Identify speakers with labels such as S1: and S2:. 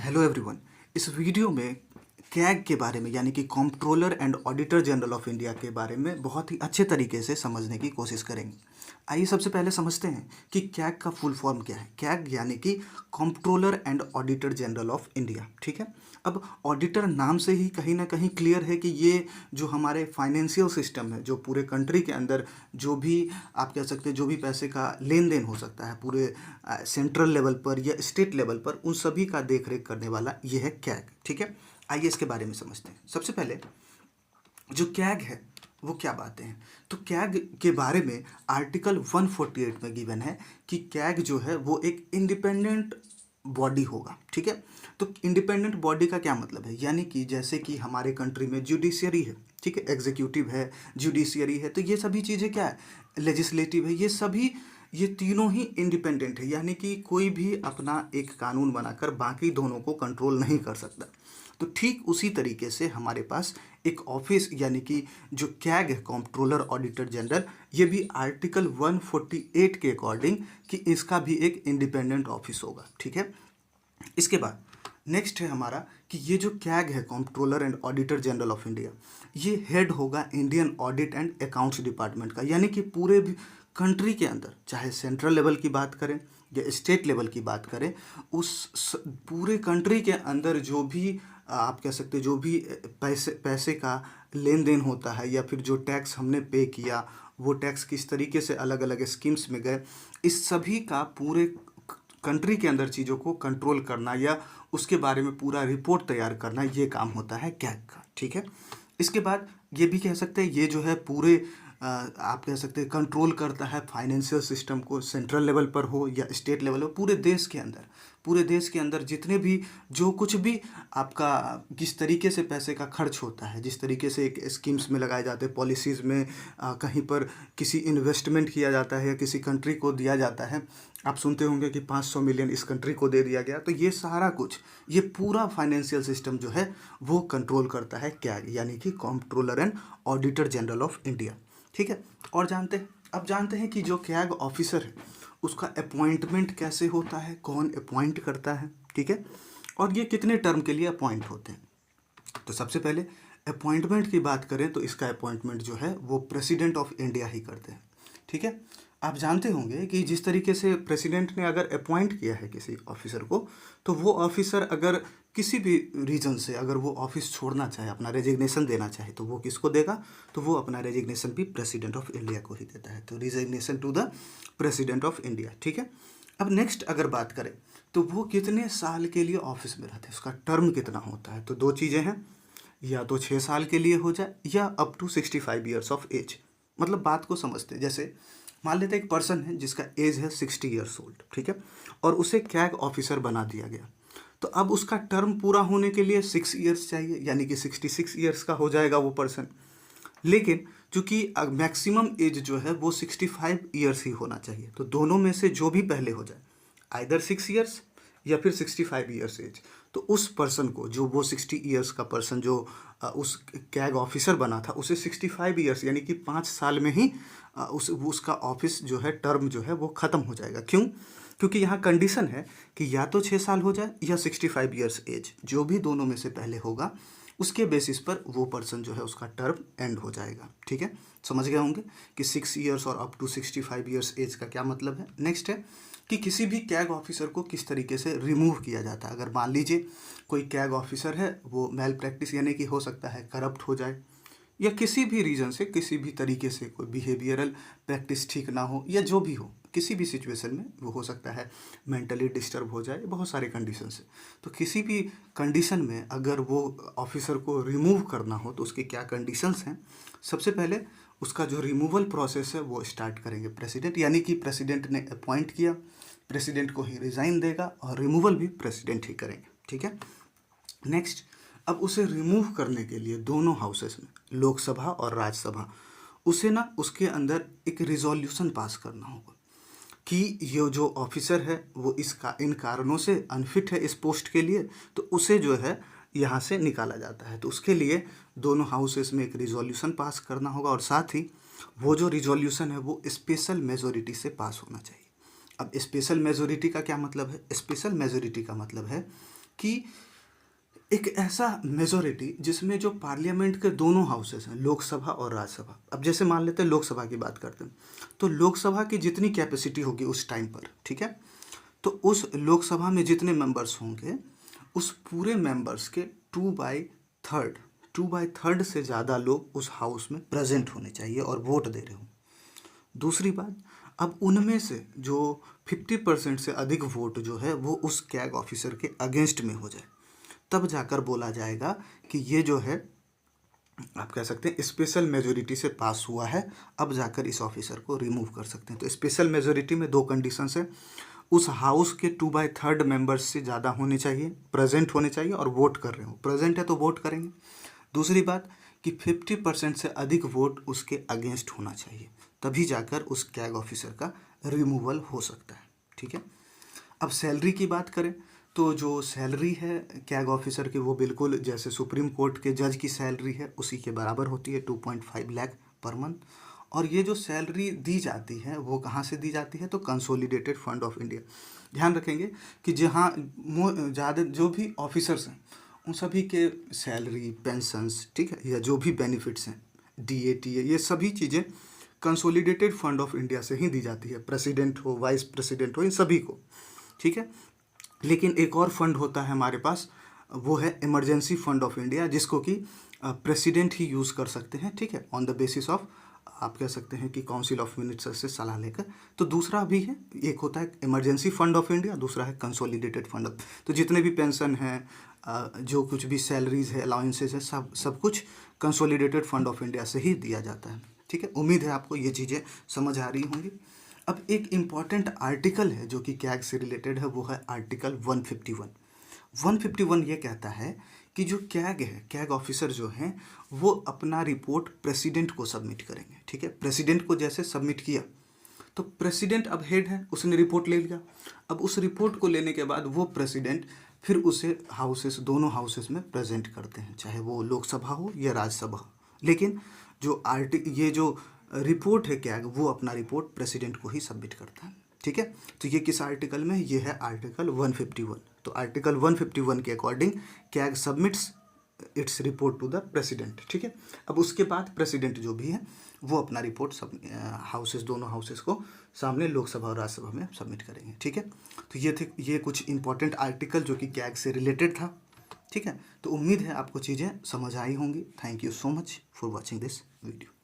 S1: Hello everyone. इस video में CAG के बारे में यानी कि controller and auditor general of India के बारे में बहुत ही अच्छे तरीके से समझने की कोशिश करेंगे। आइए सबसे पहले समझते हैं कि कैग का फुल फॉर्म क्या है। कैग यानी कि controller and auditor general of India. ठीक है। अब ऑडिटर नाम से ही कहीं ना कहीं क्लियर है कि ये जो हमारे फाइनेंशियल सिस्टम है, जो पूरे कंट्री के अंदर जो भी आप कह सकते हैं जो भी पैसे का लेन देन हो सकता है पूरे सेंट्रल लेवल पर या स्टेट लेवल पर, उन सभी का देख रेख करने वाला ये है कैग। ठीक है। आइए इसके बारे में समझते हैं। सबसे पहले जो कैग है वो क्या बातें हैं, तो कैग के बारे में आर्टिकल 148 में गिवन है कि कैग जो है वो एक इंडिपेंडेंट बॉडी होगा। ठीक है। तो इंडिपेंडेंट बॉडी का क्या मतलब है, यानी कि जैसे कि हमारे कंट्री में जुडिशियरी है, ठीक है, एग्जीक्यूटिव है, जुडिशियरी है, तो ये सभी चीज़ें क्या है, लेजिस्लेटिव है, ये सभी ये तीनों ही इंडिपेंडेंट है, यानी कि कोई भी अपना एक कानून बनाकर बाकी दोनों को कंट्रोल नहीं कर सकता। तो ठीक उसी तरीके से हमारे पास एक ऑफिस यानी कि जो कैग है, कंट्रोलर ऑडिटर जनरल, ये भी आर्टिकल 148 के अकॉर्डिंग कि इसका भी एक इंडिपेंडेंट ऑफिस होगा। ठीक है। इसके बाद नेक्स्ट है हमारा कि ये जो कैग है, controller and auditor general of India, ये हेड होगा Indian audit and accounts department का, यानी कि पूरे भी कंट्री के अंदर, चाहे सेंट्रल लेवल की बात करें या स्टेट लेवल की बात करें, पूरे कंट्री के अंदर जो भी आप कह सकते हैं जो भी पैसे का लेन देन होता है या फिर जो टैक्स हमने पे किया, वो टैक्स किस तरीके से अलग अलग स्कीम्स में गए, इस सभी का पूरे कंट्री के अंदर चीज़ों को कंट्रोल करना या उसके बारे में पूरा रिपोर्ट तैयार करना, ये काम होता है कैग का। ठीक है। इसके बाद ये भी कह सकते हैं ये जो है पूरे आप कह सकते हैं कंट्रोल करता है फाइनेंशियल सिस्टम को, सेंट्रल लेवल पर हो या स्टेट लेवल हो, पूरे देश के अंदर जितने भी जो कुछ भी आपका किस तरीके से पैसे का खर्च होता है, जिस तरीके से एक स्कीम्स में लगाए जाते हैं, पॉलिसीज़ में कहीं पर किसी इन्वेस्टमेंट किया जाता है या किसी कंट्री को दिया जाता है, आप सुनते होंगे कि 500 मिलियन इस कंट्री को दे दिया गया, तो ये सारा कुछ, ये पूरा फाइनेंशियल सिस्टम जो है वो कंट्रोल करता है कैग, यानी कि controller and auditor general of India. ठीक है। और अब जानते हैं कि जो कैग ऑफिसर है उसका अपॉइंटमेंट कैसे होता है, कौन अपॉइंट करता है। ठीक है। और ये कितने टर्म के लिए अपॉइंट होते हैं। तो सबसे पहले अपॉइंटमेंट की बात करें तो इसका अपॉइंटमेंट जो है वो प्रेसिडेंट ऑफ इंडिया ही करते हैं। ठीक है। आप जानते होंगे कि जिस तरीके से प्रेसिडेंट ने अगर अपॉइंट किया है किसी ऑफिसर को, तो वो ऑफिसर अगर किसी भी रीजन से अगर वो ऑफिस छोड़ना चाहे, अपना रेजिग्नेशन देना चाहे, तो वो किसको देगा, तो वो अपना रेजिग्नेशन भी प्रेसिडेंट ऑफ इंडिया को ही देता है। तो resignation to the president of India. ठीक है। अब नेक्स्ट अगर बात करें तो वो कितने साल के लिए ऑफिस में रहते हैं, उसका टर्म कितना होता है, तो दो चीज़ें हैं, या तो 6 साल के लिए हो जाए या up to 65 years of age. मतलब बात को समझते हैं, जैसे मान लेते हैं एक पर्सन है जिसका एज है 60 ईयर्स ओल्ड, ठीक है, और उसे कैग ऑफिसर बना दिया गया, तो अब उसका टर्म पूरा होने के लिए 6 ईयर्स चाहिए, यानी कि 66 ईयर्स का हो जाएगा वो पर्सन। लेकिन चूंकि मैक्सिमम एज जो है वो 65 ईयर्स ही होना चाहिए, तो दोनों में से जो भी पहले हो जाए, आइदर 6 ईयर्स या फिर 65 ईयर्स एज, तो उस पर्सन को, जो वो 60 ईयर्स का पर्सन जो उस कैग ऑफिसर बना था, उसे 65 ईयर्स यानी कि 5 साल में ही उसका ऑफिस जो है, टर्म जो है वो ख़त्म हो जाएगा। क्यों? क्योंकि यहाँ कंडीशन है कि या तो 6 साल हो जाए या 65 ईयर्स एज, जो भी दोनों में से पहले होगा उसके बेसिस पर वो पर्सन जो है उसका टर्म एंड हो जाएगा। ठीक है। समझ गए होंगे कि 6 ईयर्स और अप टू 65 ईयर्स एज का क्या मतलब है। नेक्स्ट है कि किसी भी कैग ऑफिसर को किस तरीके से रिमूव किया जाता है। अगर मान लीजिए कोई कैग ऑफिसर है, वो मेल प्रैक्टिस यानी कि हो सकता है करप्ट हो जाए, या किसी भी रीज़न से किसी भी तरीके से कोई बिहेवियरल प्रैक्टिस ठीक ना हो, या जो भी हो, किसी भी सिचुएशन में वो हो सकता है मेंटली डिस्टर्ब हो जाए, बहुत सारे कंडीशन से, तो किसी भी कंडीशन में अगर वो ऑफिसर को रिमूव करना हो तो उसके क्या कंडीशंस हैं। सबसे पहले उसका जो रिमूवल प्रोसेस है वो स्टार्ट करेंगे प्रेसिडेंट, यानी कि प्रेसिडेंट ने अपॉइंट किया, प्रेसिडेंट को ही रिज़ाइन देगा और रिमूवल भी प्रेसिडेंट ही करेंगे। ठीक है। नेक्स्ट, अब उसे रिमूव करने के लिए दोनों हाउसेस में, लोकसभा और राज्यसभा, उसे ना उसके अंदर एक रिजोल्यूशन पास करना होगा कि ये जो ऑफिसर है वो इन कारणों से अनफिट है इस पोस्ट के लिए, तो उसे जो है यहाँ से निकाला जाता है। तो उसके लिए दोनों हाउसेस में एक रिजोल्यूशन पास करना होगा, और साथ ही वो जो रिजोल्यूशन है वो स्पेशल मेजोरिटी से पास होना चाहिए। अब स्पेशल मेजोरिटी का क्या मतलब है? स्पेशल मेजोरिटी का मतलब है कि एक ऐसा मेजोरिटी जिसमें जो पार्लियामेंट के दोनों हाउसेस हैं, लोकसभा और राज्यसभा। अब जैसे मान लेते हैं लोकसभा की बात करते हैं, तो लोकसभा की जितनी कैपेसिटी होगी उस टाइम पर, ठीक है, तो उस लोकसभा में जितने मेंबर्स होंगे उस पूरे मेंबर्स के 2/3 2/3 से ज़्यादा लोग उस हाउस में प्रेजेंट होने चाहिए और वोट दे रहे हो। दूसरी बात, अब उनमें से जो 50% से अधिक वोट जो है वो उस कैग ऑफिसर के अगेंस्ट में हो जाए, तब जाकर बोला जाएगा कि ये जो है, आप कह सकते हैं स्पेशल मेजोरिटी से पास हुआ है, अब जाकर इस ऑफिसर को रिमूव कर सकते हैं। तो स्पेशल मेजोरिटी में दो कंडीशंस है, उस हाउस के 2/3 मेंबर्स से ज़्यादा होने चाहिए, प्रेजेंट होने चाहिए और वोट कर रहे हो, प्रेजेंट है तो वोट करेंगे। दूसरी बात कि 50% से अधिक वोट उसके अगेंस्ट होना चाहिए, तभी जाकर उस कैग ऑफिसर का रिमूवल हो सकता है, ठीक है। अब सैलरी की बात करें तो जो सैलरी है कैग ऑफिसर की वो बिल्कुल जैसे सुप्रीम कोर्ट के जज की सैलरी है उसी के बराबर होती है, 2.5 लाख पर मंथ। और ये जो सैलरी दी जाती है वो कहाँ से दी जाती है, तो कंसोलिडेटेड फंड ऑफ इंडिया। ध्यान रखेंगे कि जहाँ ज़्यादा जो भी ऑफिसर्स हैं उन सभी के सैलरी, पेंशन्स, ठीक है, या जो भी बेनिफिट्स हैं, DA TA, ये सभी चीज़ें कंसोलिडेटेड फंड ऑफ इंडिया से ही दी जाती है, प्रेसिडेंट हो, वाइस प्रेसिडेंट हो, इन सभी को, ठीक है। लेकिन एक और फंड होता है हमारे पास, वो है इमरजेंसी फंड ऑफ इंडिया, जिसको कि प्रेसिडेंट ही यूज़ कर सकते हैं, ठीक है, ऑन द बेसिस ऑफ, आप कह सकते हैं कि काउंसिल ऑफ मिनिस्टर से सलाह लेकर। तो दूसरा भी है, एक होता है इमरजेंसी फंड ऑफ इंडिया, दूसरा है कंसोलिडेटेड फंड ऑफ। तो जितने भी पेंशन हैं, जो कुछ भी सैलरीज है, अलाउंसेस है, सब कुछ कंसोलिडेटेड फंड ऑफ इंडिया से ही दिया जाता है, ठीक है। उम्मीद है आपको ये चीज़ें समझ आ रही होंगी। अब एक इम्पॉर्टेंट आर्टिकल है जो कि कैग से रिलेटेड है, वो है आर्टिकल 151। 151 ये कहता है कि जो कैग है, कैग ऑफिसर जो हैं वो अपना रिपोर्ट प्रेसिडेंट को सबमिट करेंगे, ठीक है। प्रेसिडेंट को जैसे सबमिट किया तो प्रेसिडेंट अब हेड है, उसने रिपोर्ट ले लिया। अब उस रिपोर्ट को लेने के बाद वो प्रेसिडेंट फिर उसे हाउसेस, दोनों हाउसेस में प्रेजेंट करते हैं, चाहे वो लोकसभा हो या राज्यसभा हो। लेकिन जो ये जो रिपोर्ट है कैग, वो अपना रिपोर्ट प्रेसिडेंट को ही सबमिट करता है, ठीक है। तो ये किस आर्टिकल में, ये है आर्टिकल 151। तो आर्टिकल 151 के according CAG submits its report to the president, ठीक है। अब उसके बाद प्रेसिडेंट जो भी है वो अपना रिपोर्ट सब हाउसेस, दोनों हाउसेस को सामने लोकसभा और राज्यसभा में सबमिट करेंगे, ठीक है। तो ये कुछ इंपॉर्टेंट आर्टिकल जो कि कैग से रिलेटेड था, ठीक है। तो उम्मीद है आपको चीज़ें समझ आई होंगी। Thank you so much for watching this video.